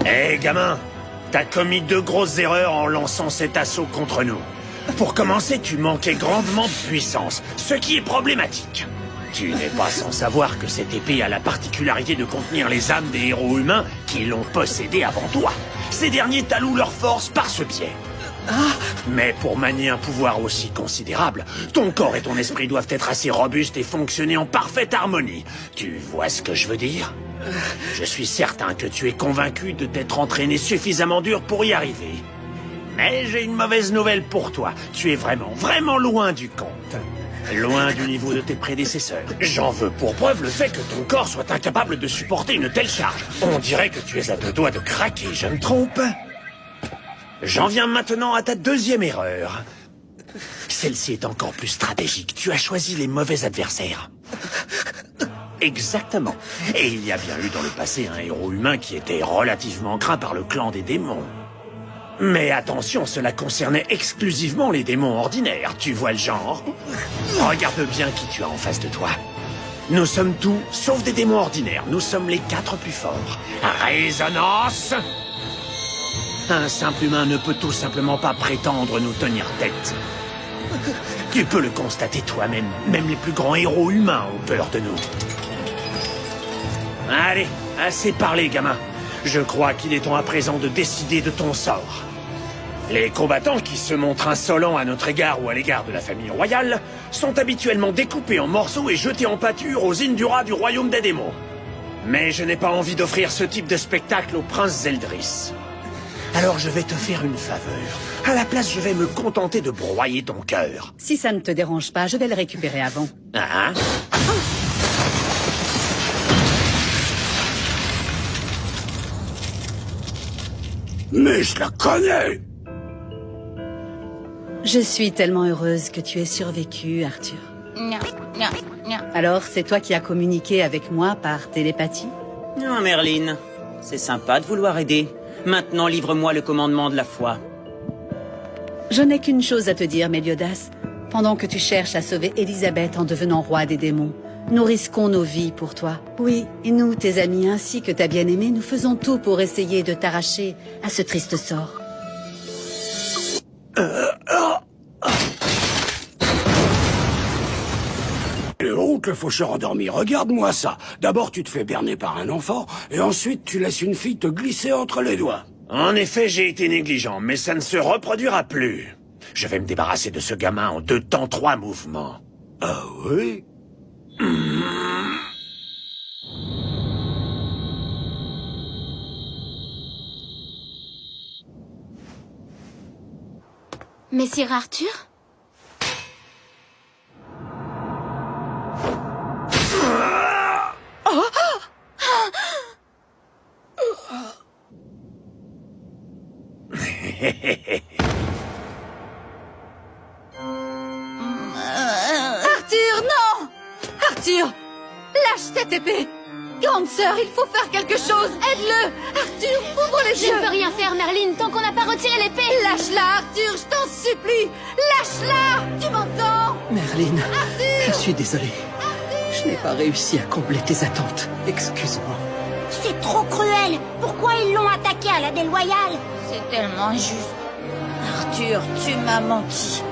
Hé, gamin, t'as commis 2 grosses erreurs en lançant cet assaut contre nous. Pour commencer, tu manquais grandement de puissance, ce qui est problématique. Tu n'es pas sans savoir que cette épée a la particularité de contenir les âmes des héros humains qui l'ont possédée avant toi. Ces derniers t'allouent leur force par ce biais. Mais pour manier un pouvoir aussi considérable, ton corps et ton esprit doivent être assez robustes et fonctionner en parfaite harmonie. Tu vois ce que je veux dire? Je suis certain que tu es convaincu de t'être entraîné suffisamment dur pour y arriver. Mais j'ai une mauvaise nouvelle pour toi. Tu es vraiment, vraiment loin du compte. Loin du niveau de tes prédécesseurs. J'en veux pour preuve le fait que ton corps soit incapable de supporter une telle charge. On dirait que tu es à 2 doigts de craquer, je me trompe? J'en viens maintenant à ta 2e erreur. Celle-ci est encore plus stratégique. Tu as choisi les mauvais adversaires. Exactement. Et il y a bien eu dans le passé un héros humain qui était relativement craint par le clan des démons. Mais attention, cela concernait exclusivement les démons ordinaires, tu vois le genre? Regarde bien qui tu as en face de toi. Nous sommes tous, sauf des démons ordinaires. Nous sommes les 4 plus forts. Résonance! Un simple humain ne peut tout simplement pas prétendre nous tenir tête. Tu peux le constater toi-même. Même les plus grands héros humains ont peur de nous. Allez, assez parlé, gamin. Je crois qu'il est temps à présent de décider de ton sort. Les combattants qui se montrent insolents à notre égard ou à l'égard de la famille royale sont habituellement découpés en morceaux et jetés en pâture aux Indura du royaume des démons. Mais je n'ai pas envie d'offrir ce type de spectacle au prince Zeldris. Alors je vais te faire une faveur. À la place, je vais me contenter de broyer ton cœur. Si ça ne te dérange pas, je vais le récupérer avant. Ah, Mais je la connais! Je suis tellement heureuse que tu aies survécu, Arthur. Non, non, non. Alors, c'est toi qui as communiqué avec moi par télépathie? Non, Merlin. C'est sympa de vouloir aider. Maintenant, livre-moi le commandement de la foi. Je n'ai qu'une chose à te dire, Méliodas. Pendant que tu cherches à sauver Élisabeth en devenant roi des démons, nous risquons nos vies pour toi. Oui, et nous, tes amis, ainsi que ta bien-aimée, nous faisons tout pour essayer de t'arracher à ce triste sort. Et honte, le faucheur endormi, regarde-moi ça. D'abord, tu te fais berner par un enfant, et ensuite, tu laisses une fille te glisser entre les doigts. en effet, j'ai été négligent, mais ça ne se reproduira plus. Je vais me débarrasser de ce gamin en 2 temps 3 mouvements. Ah oui? Messire Arthur? Arthur, non! Arthur! Lâche cette épée! Grande sœur, il faut faire quelque chose! Aide-le! Arthur, ouvre les Je yeux! ne peux rien faire, Merlin, tant qu'on n'a pas retiré l'épée. Lâche-la, Arthur, je t'en supplie! Lâche-la! Tu m'entends? Merlin, Arthur! je suis désolé. Je n'ai pas réussi à combler tes attentes. Excuse-moi. C'est trop cruel. Pourquoi ils l'ont attaqué à la déloyale? C'est tellement injuste. Arthur, tu m'as menti.